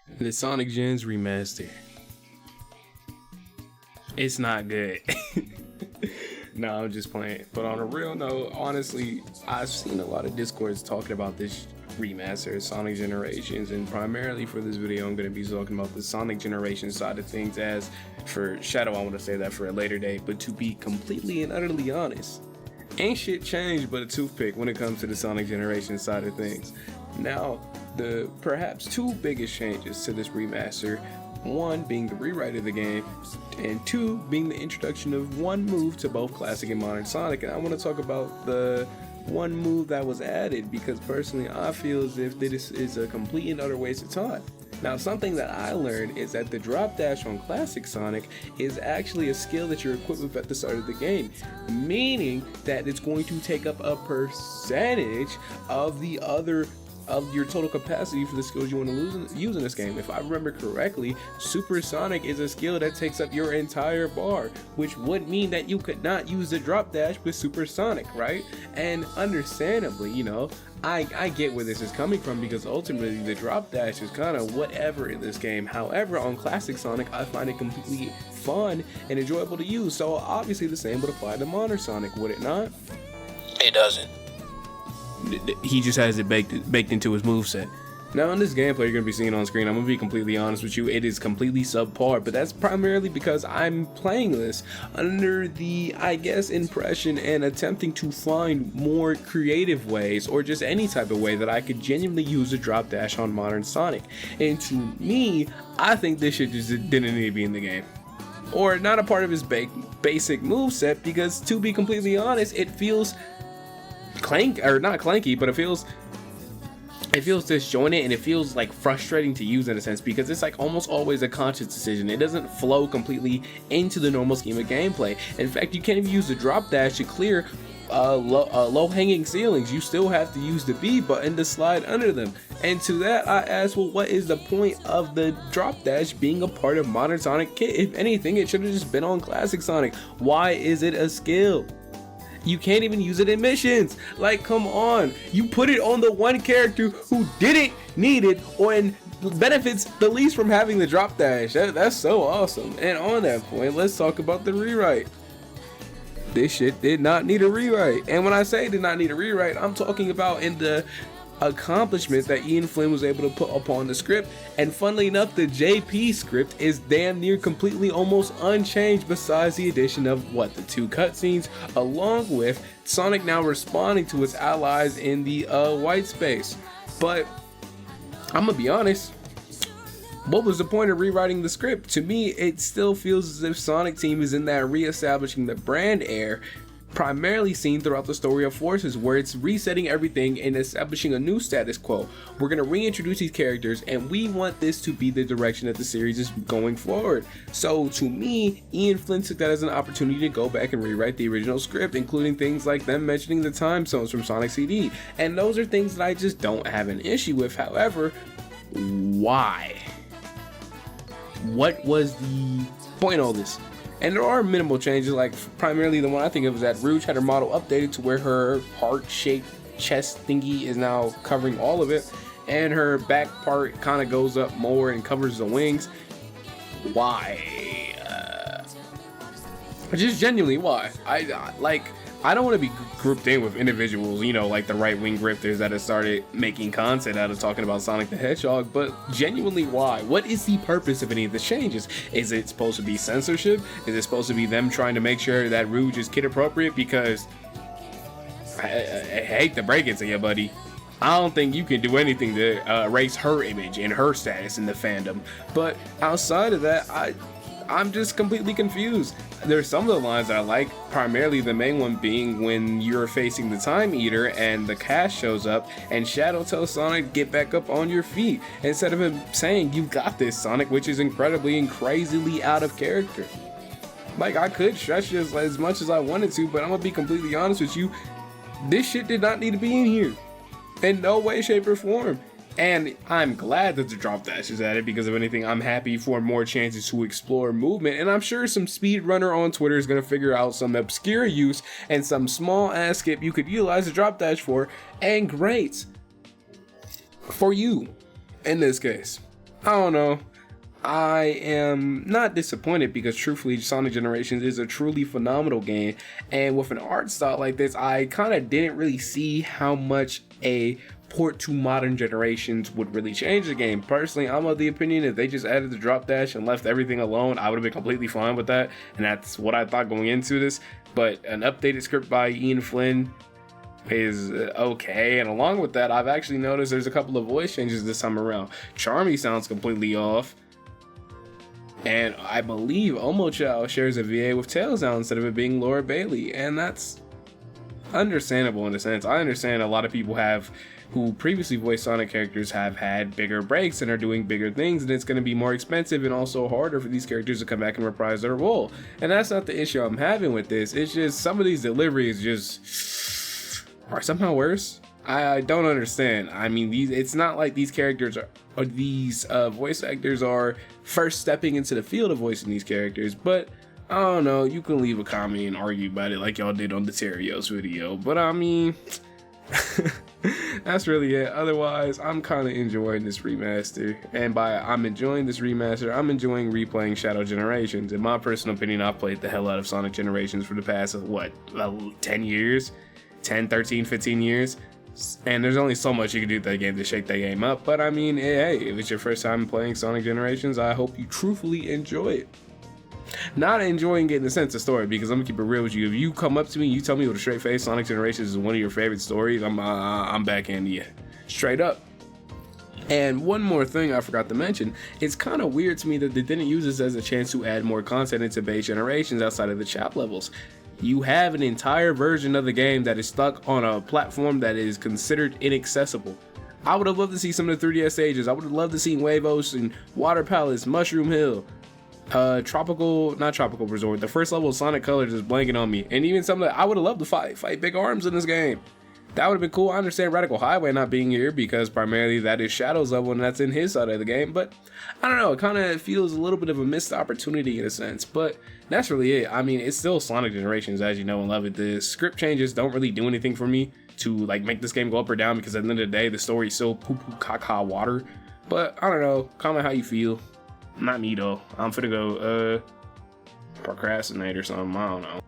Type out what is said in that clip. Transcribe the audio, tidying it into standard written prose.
The Sonic Gens Remaster. It's not good. No, I'm just playing. But on a real note, honestly, I've seen a lot of discords talking about this remaster, Sonic Generations, and primarily for this video, I'm going to be talking about the Sonic Generation side of things. As for Shadow, I want to say that for a later date. But to be completely and utterly honest, ain't shit changed but a toothpick when it comes to the Sonic Generation side of things. Now, the perhaps two biggest changes to this remaster, one being the rewrite of the game, and two being the introduction of one move to both classic and modern Sonic. And I want to talk about the one move that was added, because personally I feel as if this is a complete and utter waste of time. Now, something that I learned is that the drop dash on classic Sonic is actually a skill that you're equipped with at the start of the game, meaning that it's going to take up a percentage of your total capacity for the skills you want to use in this game. If I remember correctly, Supersonic is a skill that takes up your entire bar, which would mean that you could not use the drop dash with Supersonic, right? And understandably, you know, I get where this is coming from, because ultimately the drop dash is kind of whatever in this game. However, on classic Sonic, I find it completely fun and enjoyable to use. So obviously the same would apply to modern Sonic, would it not? It doesn't. He just has it baked into his moveset. Now, in this gameplay you're going to be seeing on screen, I'm going to be completely honest with you, it is completely subpar, but that's primarily because I'm playing this under the, I guess, impression and attempting to find more creative ways, or just any type of way that I could genuinely use a drop dash on modern Sonic. And to me, I think this shit just didn't need to be in the game, or not a part of his basic moveset, because to be completely honest, it feels not clanky, but it feels disjointed, and it feels like frustrating to use in a sense, because it's like almost always a conscious decision. It doesn't flow completely into the normal scheme of gameplay. In fact, you can't even use the drop dash to clear low-hanging ceilings. You still have to use the B button to slide under them. And to that I ask, well, what is the point of the drop dash being a part of modern Sonic kit? If anything, it should have just been on classic Sonic. Why is it a skill? You can't even use it in missions. Like, come on. You put it on the one character who didn't need it, or benefits the least from having the drop dash. That's so awesome. And on that point, let's talk about the rewrite. This shit did not need a rewrite. And when I say did not need a rewrite, I'm talking about in the accomplishments that Ian Flynn was able to put upon the script. And funnily enough, the JP script is damn near completely almost unchanged, besides the addition of the two cutscenes, along with Sonic now responding to his allies in the white space. But I'm gonna be honest, what was the point of rewriting the script? To me, it still feels as if Sonic Team is in that re-establishing the brand era, primarily seen throughout the story of Forces, where it's resetting everything and establishing a new status quo. We're going to reintroduce these characters, and we want this to be the direction that the series is going forward. So to me, Ian Flynn took that as an opportunity to go back and rewrite the original script, including things like them mentioning the time zones from Sonic CD. And those are things that I just don't have an issue with. However, why? What was the point of all this? And there are minimal changes, like primarily the one I think of is that Rouge had her model updated to where her heart-shaped chest thingy is now covering all of it, and her back part kind of goes up more and covers the wings. Why? Just genuinely, why? I don't want to be grouped in with individuals, you know, like the right-wing grifters that have started making content out of talking about Sonic the Hedgehog, but genuinely, why? What is the purpose of any of the changes? Is it supposed to be censorship? Is it supposed to be them trying to make sure that Rouge is kid-appropriate? Because, I hate to break it to you, buddy, I don't think you can do anything to erase her image and her status in the fandom. But outside of that, I'm just completely confused. There's some of the lines that I like, primarily the main one being when you're facing the Time Eater and the cast shows up and Shadow tells Sonic, get back up on your feet, instead of him saying, you got this, Sonic, which is incredibly and crazily out of character. Like, I could stretch this as much as I wanted to, but I'm gonna be completely honest with you, this shit did not need to be in here. In no way, shape, or form. And I'm glad that the drop dash is added, because if anything, I'm happy for more chances to explore movement, and I'm sure some speedrunner on Twitter is going to figure out some obscure use and some small ass skip you could utilize the drop dash for, and great for you in this case. I don't know. I am not disappointed because truthfully Sonic Generations is a truly phenomenal game, and with an art style like this I kind of didn't really see how much a port to modern generations would really change the game. Personally, I'm of the opinion if they just added the drop dash and left everything alone, I would have been completely fine with that, and that's what I thought going into this. But an updated script by Ian Flynn is okay, and along with that I've actually noticed there's a couple of voice changes this time around. Charmy sounds completely off, and I believe Omochao shares a VA with Tails now instead of it being Laura Bailey, and that's understandable in a sense. I understand a lot of people who previously voiced Sonic characters have had bigger breaks and are doing bigger things, and it's going to be more expensive and also harder for these characters to come back and reprise their role. And that's not the issue I'm having with this. It's just some of these deliveries just are somehow worse. I don't understand. I mean, it's not like these characters or these voice actors are first stepping into the field of voicing these characters, but I don't know, you can leave a comment and argue about it like y'all did on the Terios video, but I mean, that's really it. Otherwise, I'm kind of enjoying this remaster, and by I'm enjoying this remaster, I'm enjoying replaying Shadow Generations. In my personal opinion, I've played the hell out of Sonic Generations for the past, 10 years? 10, 13, 15 years? And there's only so much you can do with that game to shake that game up, but I mean, hey, if it's your first time playing Sonic Generations, I hope you truthfully enjoy it. Not enjoying getting the sense of story, because I'm gonna keep it real with you. If you come up to me and you tell me with a straight face Sonic Generations is one of your favorite stories, I'm backhand you straight up. And one more thing I forgot to mention, it's kind of weird to me that they didn't use this as a chance to add more content into base Generations outside of the chap levels. You have an entire version of the game that is stuck on a platform that is considered inaccessible. I would have loved to see some of the 3DS stages. I would have loved to see Huevos and Water Palace, Mushroom Hill, not Tropical Resort. The first level of Sonic Colors is blanking on me. And even some of that, I would have loved to fight Big Arms in this game. That would have been cool. I understand Radical Highway not being here because primarily that is Shadow's level and that's in his side of the game, but I don't know, it kind of feels a little bit of a missed opportunity in a sense, but that's really it. I mean, it's still Sonic Generations, as you know and love it. The script changes don't really do anything for me to like make this game go up or down, because at the end of the day, the story is still poo-poo caca water. But I don't know, comment how you feel. Not me though. I'm finna go procrastinate or something, I don't know.